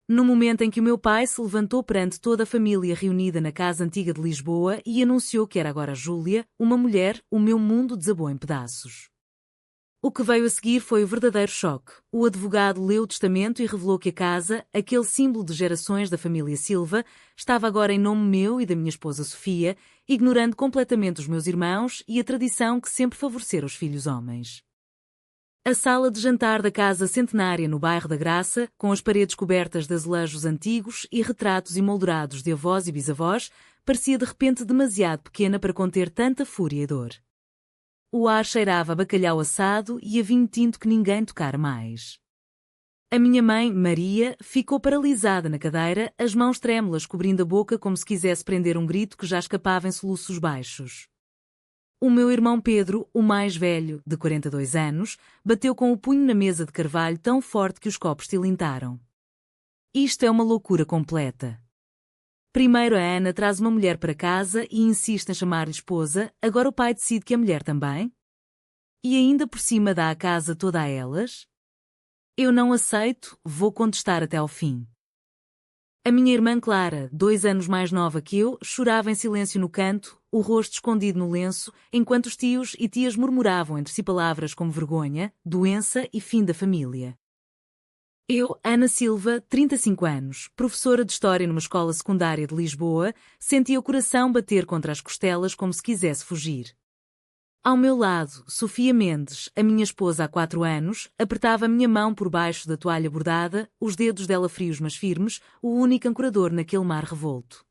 No momento em que o meu pai se levantou perante toda a família reunida na casa antiga de Lisboa e anunciou que era agora Júlia, uma mulher, o meu mundo desabou em pedaços. O que veio a seguir foi o verdadeiro choque. O advogado leu o testamento e revelou que a casa, aquele símbolo de gerações da família Silva, estava agora em nome meu e da minha esposa Sofia, ignorando completamente os meus irmãos e a tradição que sempre favorecera os filhos homens. A sala de jantar da casa centenária no bairro da Graça, com as paredes cobertas de azulejos antigos e retratos emoldurados de avós e bisavós, parecia de repente demasiado pequena para conter tanta fúria e dor. O ar cheirava a bacalhau assado e a vinho tinto que ninguém tocara mais. A minha mãe, Maria, ficou paralisada na cadeira, as mãos trêmulas cobrindo a boca como se quisesse prender um grito que já escapava em soluços baixos. O meu irmão Pedro, o mais velho, de 42 anos, bateu com o punho na mesa de carvalho tão forte que os copos tilintaram. Isto é uma loucura completa. Primeiro a Ana traz uma mulher para casa e insiste em chamar-lhe esposa, agora o pai decide que a mulher também? E ainda por cima dá a casa toda a elas? Eu não aceito, vou contestar até ao fim. A minha irmã Clara, 2 anos mais nova que eu, chorava em silêncio no canto, o rosto escondido no lenço, enquanto os tios e tias murmuravam entre si palavras como vergonha, doença e fim da família. Eu, Ana Silva, 35 anos, professora de História numa escola secundária de Lisboa, sentia o coração bater contra as costelas como se quisesse fugir. Ao meu lado, Sofia Mendes, a minha esposa há 4 anos, apertava a minha mão por baixo da toalha bordada, os dedos dela frios mas firmes, o único ancorador naquele mar revolto.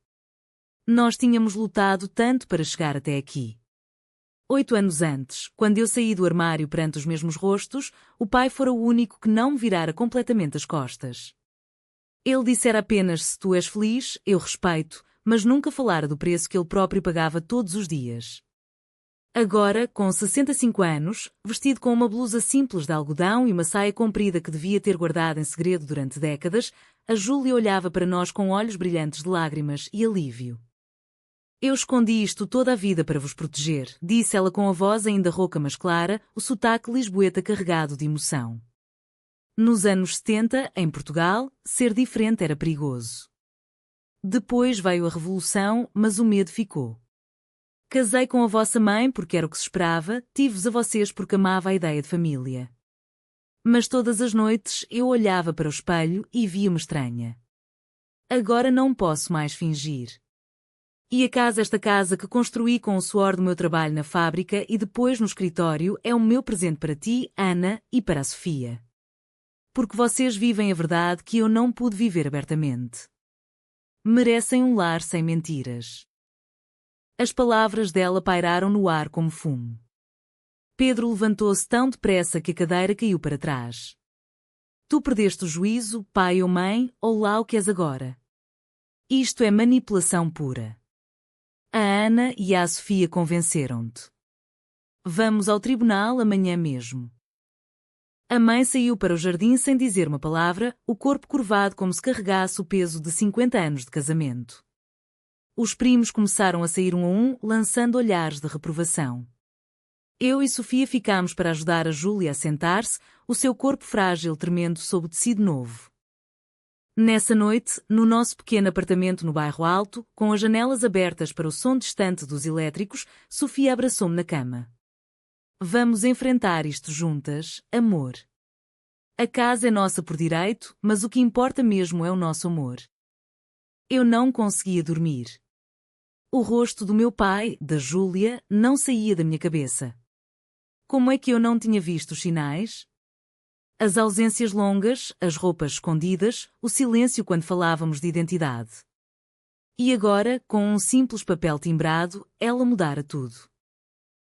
Nós tínhamos lutado tanto para chegar até aqui. 8 anos antes, quando eu saí do armário perante os mesmos rostos, o pai fora o único que não me virara completamente as costas. Ele dissera apenas: se tu és feliz, eu respeito, mas nunca falara do preço que ele próprio pagava todos os dias. Agora, com 65 anos, vestido com uma blusa simples de algodão e uma saia comprida que devia ter guardado em segredo durante décadas, a Júlia olhava para nós com olhos brilhantes de lágrimas e alívio. Eu escondi isto toda a vida para vos proteger, disse ela com a voz ainda rouca mas clara, o sotaque lisboeta carregado de emoção. Nos anos 70, em Portugal, ser diferente era perigoso. Depois veio a Revolução, mas o medo ficou. Casei com a vossa mãe porque era o que se esperava, tive-vos a vocês porque amava a ideia de família. Mas todas as noites eu olhava para o espelho e via-me estranha. Agora não posso mais fingir. E esta casa que construí com o suor do meu trabalho na fábrica e depois no escritório é o meu presente para ti, Ana, e para a Sofia. Porque vocês vivem a verdade que eu não pude viver abertamente. Merecem um lar sem mentiras. As palavras dela pairaram no ar como fumo. Pedro levantou-se tão depressa que a cadeira caiu para trás. Tu perdeste o juízo, pai ou mãe, ou lá o que és agora. Isto é manipulação pura. A Ana e a Sofia convenceram-te. Vamos ao tribunal amanhã mesmo. A mãe saiu para o jardim sem dizer uma palavra, o corpo curvado como se carregasse o peso de 50 anos de casamento. Os primos começaram a sair um a um, lançando olhares de reprovação. Eu e Sofia ficámos para ajudar a Júlia a sentar-se, o seu corpo frágil tremendo sob o tecido novo. Nessa noite, no nosso pequeno apartamento no bairro Alto, com as janelas abertas para o som distante dos elétricos, Sofia abraçou-me na cama. Vamos enfrentar isto juntas, amor. A casa é nossa por direito, mas o que importa mesmo é o nosso amor. Eu não conseguia dormir. O rosto do meu pai, da Júlia, não saía da minha cabeça. Como é que eu não tinha visto os sinais? As ausências longas, as roupas escondidas, o silêncio quando falávamos de identidade. E agora, com um simples papel timbrado, ela mudara tudo.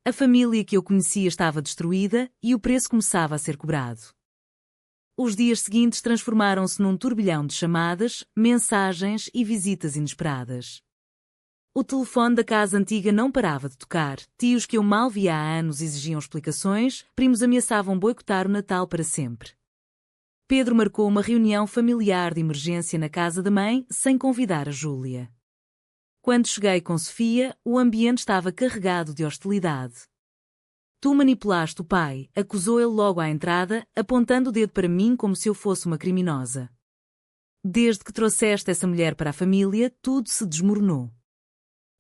A família que eu conhecia estava destruída e o preço começava a ser cobrado. Os dias seguintes transformaram-se num turbilhão de chamadas, mensagens e visitas inesperadas. O telefone da casa antiga não parava de tocar, tios que eu mal via há anos exigiam explicações, primos ameaçavam boicotar o Natal para sempre. Pedro marcou uma reunião familiar de emergência na casa da mãe, sem convidar a Júlia. Quando cheguei com Sofia, o ambiente estava carregado de hostilidade. Tu manipulaste o pai, acusou ele logo à entrada, apontando o dedo para mim como se eu fosse uma criminosa. Desde que trouxeste essa mulher para a família, tudo se desmoronou.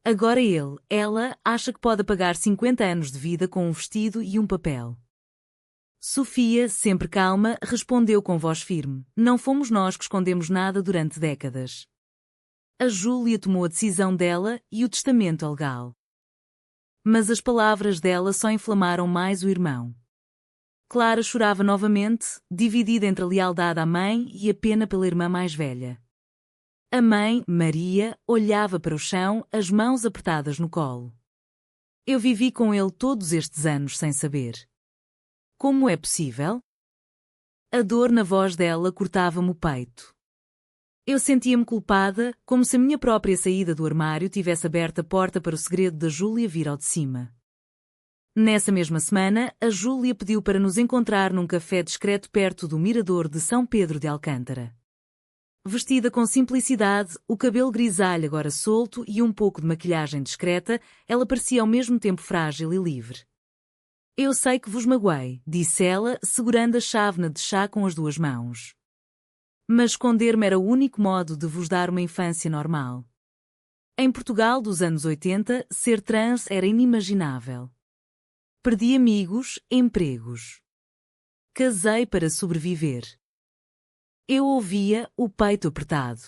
Agora ela, acha que pode apagar 50 anos de vida com um vestido e um papel. Sofia, sempre calma, respondeu com voz firme: não fomos nós que escondemos nada durante décadas. A Júlia tomou a decisão dela e o testamento legal. Mas as palavras dela só inflamaram mais o irmão. Clara chorava novamente, dividida entre a lealdade à mãe e a pena pela irmã mais velha. A mãe, Maria, olhava para o chão, as mãos apertadas no colo. Eu vivi com ele todos estes anos sem saber. Como é possível? A dor na voz dela cortava-me o peito. Eu sentia-me culpada, como se a minha própria saída do armário tivesse aberto a porta para o segredo da Júlia vir ao de cima. Nessa mesma semana, a Júlia pediu para nos encontrar num café discreto perto do mirador de São Pedro de Alcântara. Vestida com simplicidade, o cabelo grisalho agora solto e um pouco de maquilhagem discreta, ela parecia ao mesmo tempo frágil e livre. Eu sei que vos magoei, disse ela, segurando a chávena de chá com as duas mãos. Mas esconder-me era o único modo de vos dar uma infância normal. Em Portugal dos anos 80, ser trans era inimaginável. Perdi amigos, empregos. Casei para sobreviver. Eu ouvia, o peito apertado.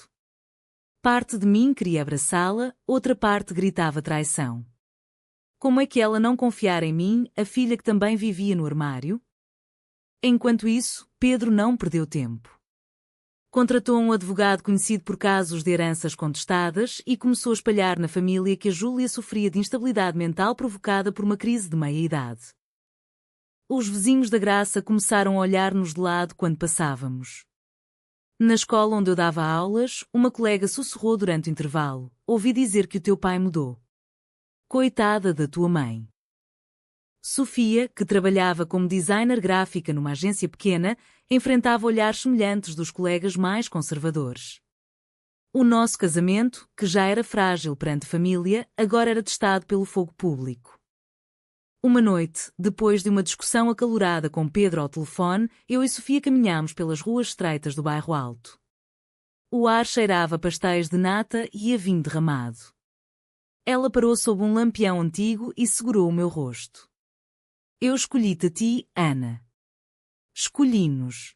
Parte de mim queria abraçá-la, outra parte gritava traição. Como é que ela não confiara em mim, a filha que também vivia no armário? Enquanto isso, Pedro não perdeu tempo. Contratou um advogado conhecido por casos de heranças contestadas e começou a espalhar na família que a Júlia sofria de instabilidade mental provocada por uma crise de meia-idade. Os vizinhos da Graça começaram a olhar-nos de lado quando passávamos. Na escola onde eu dava aulas, uma colega sussurrou durante o intervalo: ouvi dizer que o teu pai mudou. Coitada da tua mãe. Sofia, que trabalhava como designer gráfica numa agência pequena, enfrentava olhares semelhantes dos colegas mais conservadores. O nosso casamento, que já era frágil perante família, agora era testado pelo fogo público. Uma noite, depois de uma discussão acalorada com Pedro ao telefone, eu e Sofia caminhámos pelas ruas estreitas do bairro Alto. O ar cheirava a pastéis de nata e a vinho derramado. Ela parou sob um lampião antigo e segurou o meu rosto. Eu escolhi-te a ti, Ana. Escolhi-nos.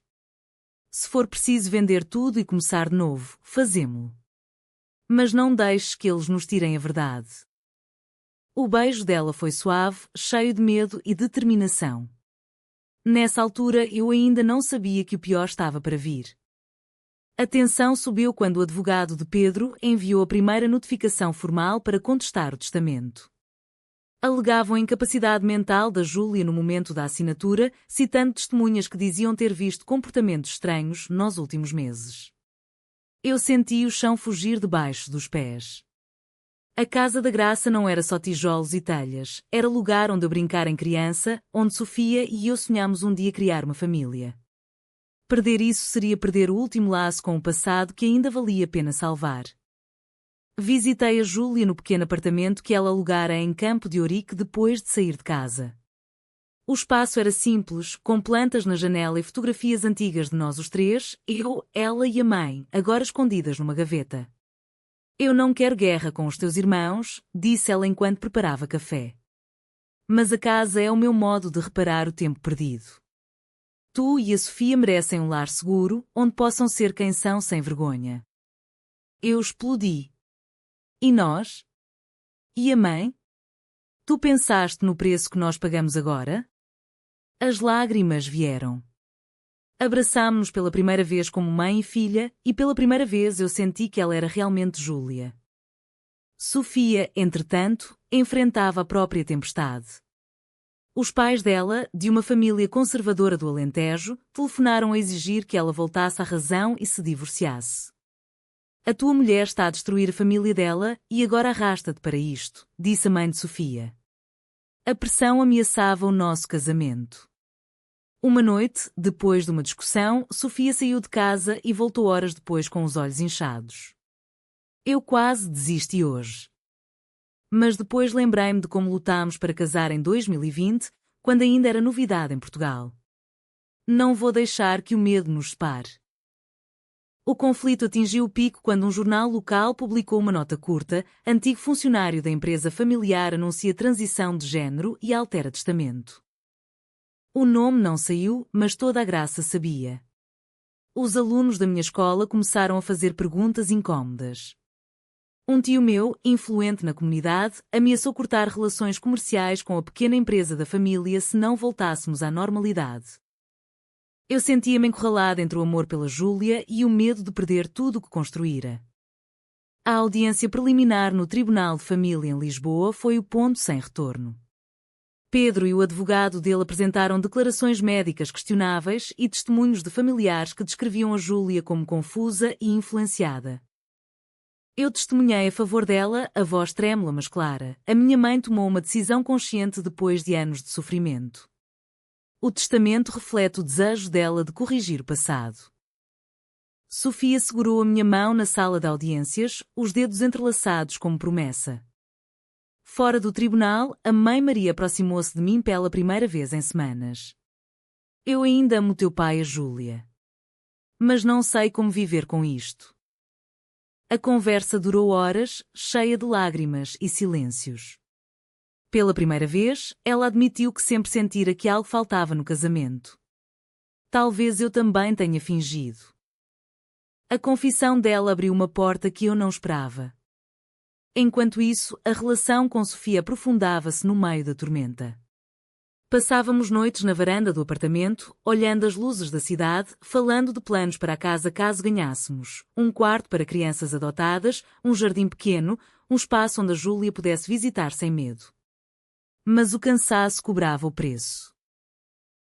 Se for preciso vender tudo e começar de novo, fazemo-lo. Mas não deixes que eles nos tirem a verdade. O beijo dela foi suave, cheio de medo e determinação. Nessa altura eu ainda não sabia que o pior estava para vir. A tensão subiu quando o advogado de Pedro enviou a primeira notificação formal para contestar o testamento. Alegavam a incapacidade mental da Júlia no momento da assinatura, citando testemunhas que diziam ter visto comportamentos estranhos nos últimos meses. Eu senti o chão fugir debaixo dos pés. A Casa da Graça não era só tijolos e telhas, era lugar onde eu brincar em criança, onde Sofia e eu sonhámos um dia criar uma família. Perder isso seria perder o último laço com o passado que ainda valia a pena salvar. Visitei a Júlia no pequeno apartamento que ela alugara em Campo de Ourique depois de sair de casa. O espaço era simples, com plantas na janela e fotografias antigas de nós os três, eu, ela e a mãe, agora escondidas numa gaveta. Eu não quero guerra com os teus irmãos, disse ela enquanto preparava café. Mas a casa é o meu modo de reparar o tempo perdido. Tu e a Sofia merecem um lar seguro, onde possam ser quem são sem vergonha. Eu explodi. E nós? E a mãe? Tu pensaste no preço que nós pagamos agora? As lágrimas vieram. Abraçámo-nos pela primeira vez como mãe e filha, e pela primeira vez eu senti que ela era realmente Júlia. Sofia, entretanto, enfrentava a própria tempestade. Os pais dela, de uma família conservadora do Alentejo, telefonaram a exigir que ela voltasse à razão e se divorciasse. A tua mulher está a destruir a família dela e agora arrasta-te para isto, disse a mãe de Sofia. A pressão ameaçava o nosso casamento. Uma noite, depois de uma discussão, Sofia saiu de casa e voltou horas depois com os olhos inchados. Eu quase desisti hoje. Mas depois lembrei-me de como lutámos para casar em 2020, quando ainda era novidade em Portugal. Não vou deixar que o medo nos separe. O conflito atingiu o pico quando um jornal local publicou uma nota curta: antigo funcionário da empresa familiar anuncia transição de género e altera testamento. O nome não saiu, mas toda a graça sabia. Os alunos da minha escola começaram a fazer perguntas incômodas. Um tio meu, influente na comunidade, ameaçou cortar relações comerciais com a pequena empresa da família se não voltássemos à normalidade. Eu sentia-me encurralada entre o amor pela Júlia e o medo de perder tudo o que construíra. A audiência preliminar no Tribunal de Família em Lisboa foi o ponto sem retorno. Pedro e o advogado dele apresentaram declarações médicas questionáveis e testemunhos de familiares que descreviam a Júlia como confusa e influenciada. Eu testemunhei a favor dela, a voz trêmula mas clara. A minha mãe tomou uma decisão consciente depois de anos de sofrimento. O testamento reflete o desejo dela de corrigir o passado. Sofia segurou a minha mão na sala de audiências, os dedos entrelaçados como promessa. Fora do tribunal, a mãe Maria aproximou-se de mim pela primeira vez em semanas. Eu ainda amo teu pai, a Júlia. Mas não sei como viver com isto. A conversa durou horas, cheia de lágrimas e silêncios. Pela primeira vez, ela admitiu que sempre sentira que algo faltava no casamento. Talvez eu também tenha fingido. A confissão dela abriu uma porta que eu não esperava. Enquanto isso, a relação com Sofia aprofundava-se no meio da tormenta. Passávamos noites na varanda do apartamento, olhando as luzes da cidade, falando de planos para a casa caso ganhássemos, um quarto para crianças adotadas, um jardim pequeno, um espaço onde a Júlia pudesse visitar sem medo. Mas o cansaço cobrava o preço.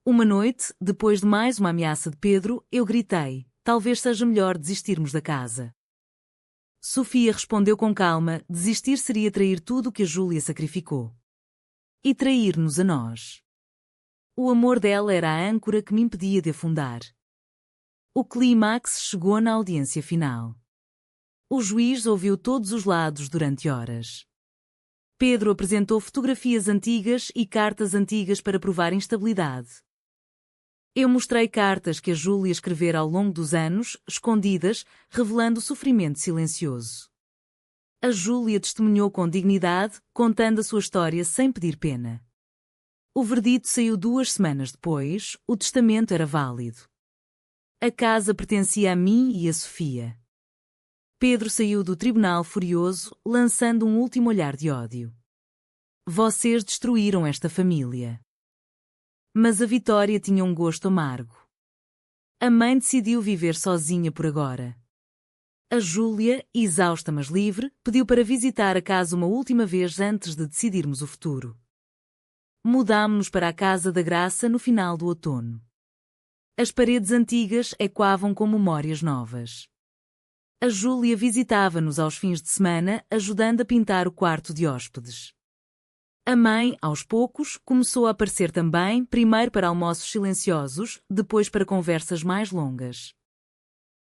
Uma noite, depois de mais uma ameaça de Pedro, eu gritei: talvez seja melhor desistirmos da casa. Sofia respondeu com calma: desistir seria trair tudo o que a Júlia sacrificou. E trair-nos a nós. O amor dela era a âncora que me impedia de afundar. O clímax chegou na audiência final. O juiz ouviu todos os lados durante horas. Pedro apresentou fotografias antigas e cartas antigas para provar instabilidade. Eu mostrei cartas que a Júlia escrevera ao longo dos anos, escondidas, revelando sofrimento silencioso. A Júlia testemunhou com dignidade, contando a sua história sem pedir pena. O verdito saiu 2 semanas depois, o testamento era válido. A casa pertencia a mim e a Sofia. Pedro saiu do tribunal furioso, lançando um último olhar de ódio. Vocês destruíram esta família. Mas a vitória tinha um gosto amargo. A mãe decidiu viver sozinha por agora. A Júlia, exausta mas livre, pediu para visitar a casa uma última vez antes de decidirmos o futuro. Mudámo-nos para a Casa da Graça no final do outono. As paredes antigas ecoavam com memórias novas. A Júlia visitava-nos aos fins de semana, ajudando a pintar o quarto de hóspedes. A mãe, aos poucos, começou a aparecer também, primeiro para almoços silenciosos, depois para conversas mais longas.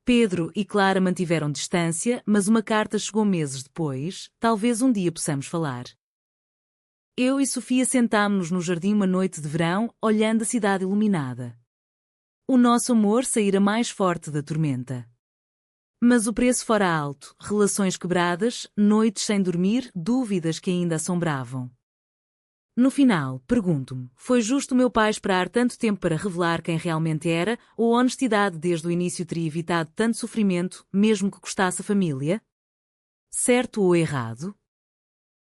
Pedro e Clara mantiveram distância, mas uma carta chegou meses depois: talvez um dia possamos falar. Eu e Sofia sentámo-nos no jardim uma noite de verão, olhando a cidade iluminada. O nosso amor saíra mais forte da tormenta. Mas o preço fora alto, relações quebradas, noites sem dormir, dúvidas que ainda assombravam. No final, pergunto-me, foi justo meu pai esperar tanto tempo para revelar quem realmente era, ou a honestidade desde o início teria evitado tanto sofrimento, mesmo que custasse a família? Certo ou errado?